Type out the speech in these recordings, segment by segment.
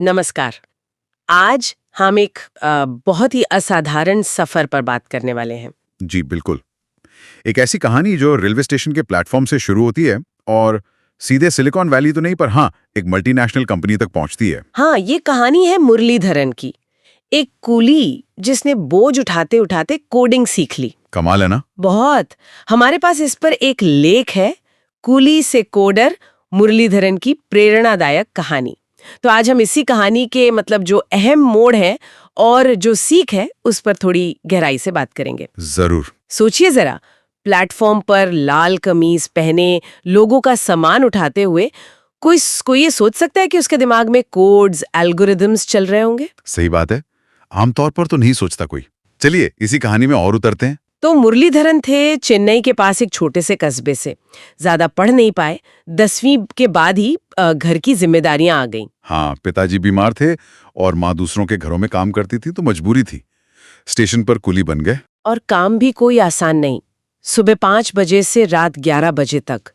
नमस्कार। आज हम एक बहुत ही असाधारण सफर पर बात करने वाले हैं। जी बिल्कुल। एक ऐसी कहानी जो रेलवे स्टेशन के प्लेटफॉर्म से शुरू होती है और सीधे सिलिकॉन वैली तो नहीं, पर हाँ, एक मल्टीनेशनल कंपनी तक पहुंचती है। हाँ, ये कहानी है मुरलीधरन की, एक कूली जिसने बोझ उठाते उठाते कोडिंग सीख ली। कमाल है ना। बहुत। हमारे पास इस पर एक लेख है, कूली से कोडर, मुरलीधरन की प्रेरणादायक कहानी। तो आज हम इसी कहानी के जो अहम मोड़ है और जो सीख है उस पर थोड़ी गहराई से बात करेंगे। जरूर। सोचिए जरा, प्लेटफॉर्म पर लाल कमीज पहने लोगों का सामान उठाते हुए कोई ये सोच सकता है कि उसके दिमाग में कोड्स, एल्गोरिदम्स चल रहे होंगे? सही बात है, आमतौर पर तो नहीं सोचता कोई। चलिए इसी कहानी में और उतरते हैं। तो मुरलीधरन थे चेन्नई के पास एक छोटे से कस्बे से। ज्यादा पढ़ नहीं पाए, 10वीं के बाद ही घर की जिम्मेदारियां आ गईं। हाँ, पिताजी बीमार थे और माँ दूसरों के घरों में काम करती थी, तो मजबूरी थी। स्टेशन पर कुली बन गए। और काम भी कोई आसान नहीं। सुबह 5 बजे से रात 11 बजे तक,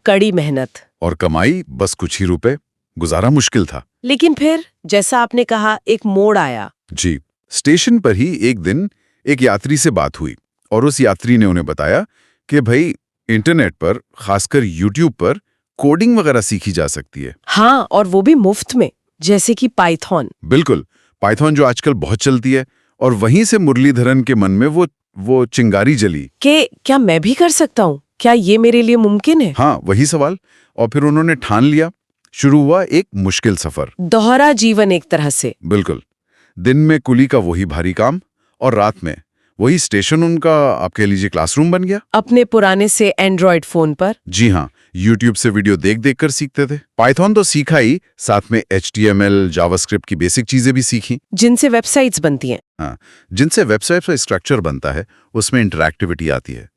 कड़ी मेहनत। और कमाई बस कुछ ही रुपए, गुजारा मुश्किल था। लेकिन फिर, जैसा आपने कहा, एक मोड़ आया। जी, स्टेशन पर ही एक दिन एक यात्री से बात हुई और उस यात्री ने उन्हें बताया कि भाई, इंटरनेट पर, खासकर यूट्यूब पर कोडिंग वगैरह सीखी जा सकती है। हाँ, और वो भी मुफ्त में, जैसे कि पाइथन। बिल्कुल, पाइथन जो आजकल बहुत चलती है। और वहीं से मुरलीधरन के मन में वो चिंगारी जली कि क्या मैं भी कर सकता हूँ? क्या ये मेरे लिए मुमकिन है? हाँ, वही सवाल। और फिर उन्होंने ठान लिया। शुरू हुआ एक मुश्किल सफर। दोहरा जीवन एक तरह से। बिल्कुल। दिन में कुली का वही भारी काम और रात में वही स्टेशन उनका, आप कह लीजिए, क्लासरूम बन गया। अपने पुराने से एंड्रॉयड फोन पर। जी हाँ, यूट्यूब से वीडियो देख देख कर सीखते थे। पाइथन तो सीखा ही, साथ में HTML, जावास्क्रिप्ट की बेसिक चीजें भी सीखी। जिनसे वेबसाइट्स बनती हैं। हाँ, जिनसे वेबसाइट का स्ट्रक्चर बनता है, उसमें इंटरैक्टिविटी आती है।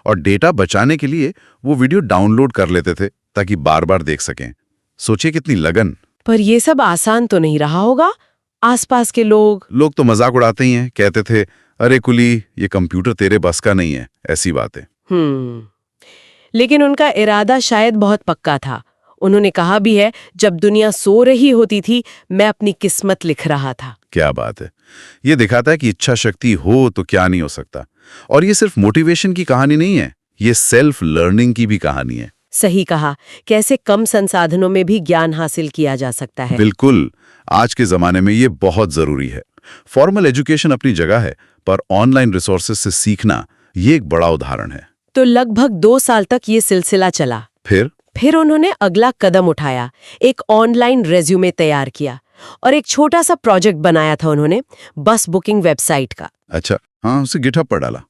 और डेटा बचाने के लिए वो वीडियो डाउनलोड कर लेते थे ताकि बार बार देख सकें। सोचिए कितनी लगन। पर ये सब आसान तो नहीं रहा होगा। आसपास के लोग तो मजाक उड़ाते ही हैं, कहते थे, अरे कुली, ये कंप्यूटर तेरे बस का नहीं है, ऐसी बातें। लेकिन उनका इरादा शायद बहुत पक्का था। उन्होंने कहा भी है, जब दुनिया सो रही होती थी, मैं अपनी किस्मत लिख रहा था। क्या बात है। ये दिखाता है कि इच्छा शक्ति हो तो क्या नहीं हो सकता। और ये सिर्फ मोटिवेशन की कहानी नहीं है, ये सेल्फ लर्निंग की भी कहानी है। सही कहा। कैसे कम संसाधनों में भी ज्ञान हासिल किया जा सकता है। बिल्कुल। आज के जमाने में ये बहुत जरूरी है। फॉर्मल एजुकेशन अपनी जगह है, पर ऑनलाइन रिसोर्सेज से सीखना ये एक बड़ा उदाहरण है। तो लगभग 2 साल तक ये सिलसिला चला। फिर उन्होंने अगला कदम उठाया। एक ऑनलाइन रेज्यूमे तैयार किया और एक छोटा सा प्रोजेक्ट बनाया था उन्होंने, बस बुकिंग वेबसाइट का। अच्छा, हाँ, उसे गिटहब पर डाला।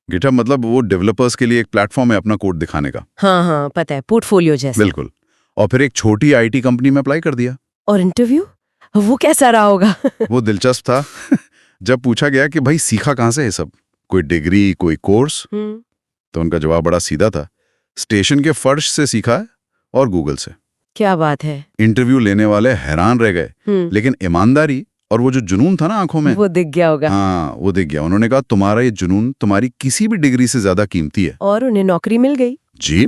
गिटहब मतलब वो डेवलपर्स के लिए एक प्लेटफॉर्म है अपना कोड दिखाने का। हाँ, पता है, पोर्टफोलियो जैसा। बिल्कुल। और फिर एक छोटी IT कंपनी में अप्लाई कर दिया। और इंटरव्यू, वो कैसा रहा होगा? वो दिलचस्प था। जब पूछा गया कि भाई सीखा कहाँ से है सब, कोई डिग्री, कोई कोर्स, तो उनका जवाब बड़ा सीधा था, स्टेशन के फर्श से सीखा है और गूगल से। क्या बात है। इंटरव्यू लेने वाले हैरान रह गए, लेकिन ईमानदारी और वो जो जुनून था ना आंखों में, वो दिख गया होगा। हाँ, वो दिख गया। उन्होंने कहा, तुम्हारा ये जुनून तुम्हारी किसी भी डिग्री से ज्यादा कीमती है। और उन्हें नौकरी मिल गई। जी।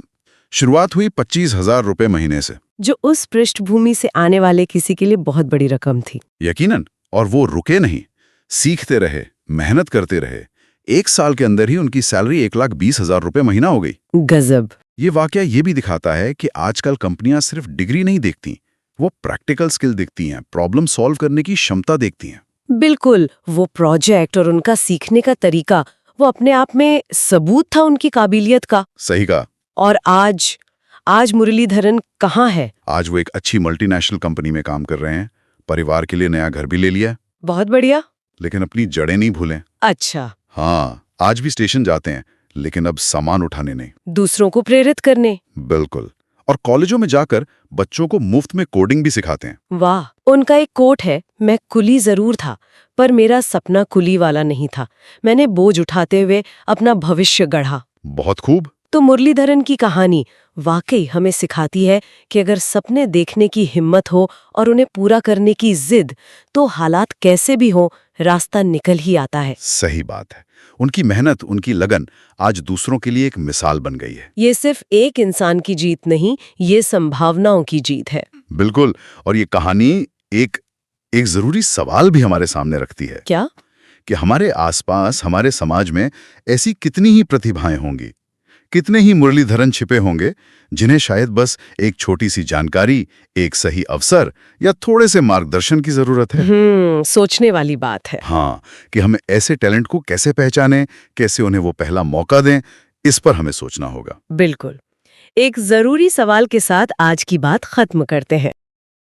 शुरुआत हुई 25,000 रुपए महीने से, जो उस पृष्ठभूमि से आने वाले किसी के लिए बहुत बड़ी रकम थी। यकीनन। और वो रुके नहीं, सीखते रहे, मेहनत करते रहे। 1 साल के अंदर ही उनकी सैलरी 1,20,000 रुपए महीना हो गई। गजब। ये वाकया ये भी दिखाता है कि आजकल कंपनियां सिर्फ डिग्री नहीं देखती, वो प्रैक्टिकल स्किल देखती हैं, प्रॉब्लम सॉल्व करने की क्षमता देखती हैं। बिल्कुल। वो प्रोजेक्ट और उनका सीखने का तरीका, वो अपने आप में सबूत था उनकी काबिलियत का। सही कहा। और आज मुरलीधरन कहाँ है? आज वो एक अच्छी मल्टीनेशनल कंपनी में काम कर रहे हैं, परिवार के लिए नया घर भी ले लिया। बहुत बढ़िया। लेकिन अपनी जड़ें नहीं भूलें। अच्छा। हाँ, आज भी स्टेशन जाते हैं, लेकिन अब सामान उठाने नहीं, दूसरों को प्रेरित करने। बिल्कुल। और कॉलेजों में जाकर बच्चों को मुफ्त में कोडिंग भी सिखाते हैं। वाह। उनका एक कोट है, मैं कुली जरूर था, पर मेरा सपना कुली वाला नहीं था। मैंने बोझ उठाते हुए अपना भविष्य गढ़ा। बहुत खूब। तो मुरलीधरन की कहानी वाकई हमें सिखाती है कि अगर सपने देखने की हिम्मत हो और उन्हें पूरा करने की जिद, तो हालात कैसे भी हो, रास्ता निकल ही आता है। सही बात है। उनकी मेहनत, उनकी लगन आज दूसरों के लिए एक मिसाल बन गई है। ये सिर्फ एक इंसान की जीत नहीं, ये संभावनाओं की जीत है। बिल्कुल। और ये कहानी एक एक जरूरी सवाल भी हमारे सामने रखती है क्या? कि हमारे आसपास, हमारे समाज में ऐसी कितनी ही प्रतिभाएं होंगी, कितने ही मुरलीधरन छिपे होंगे जिन्हें शायद बस एक छोटी सी जानकारी, एक सही अवसर या थोड़े से मार्गदर्शन की जरूरत है। सोचने वाली बात है। हाँ, कि हमें ऐसे टैलेंट को कैसे पहचानें, कैसे उन्हें वो पहला मौका दें, इस पर हमें सोचना होगा। बिल्कुल। एक जरूरी सवाल के साथ आज की बात खत्म करते हैं।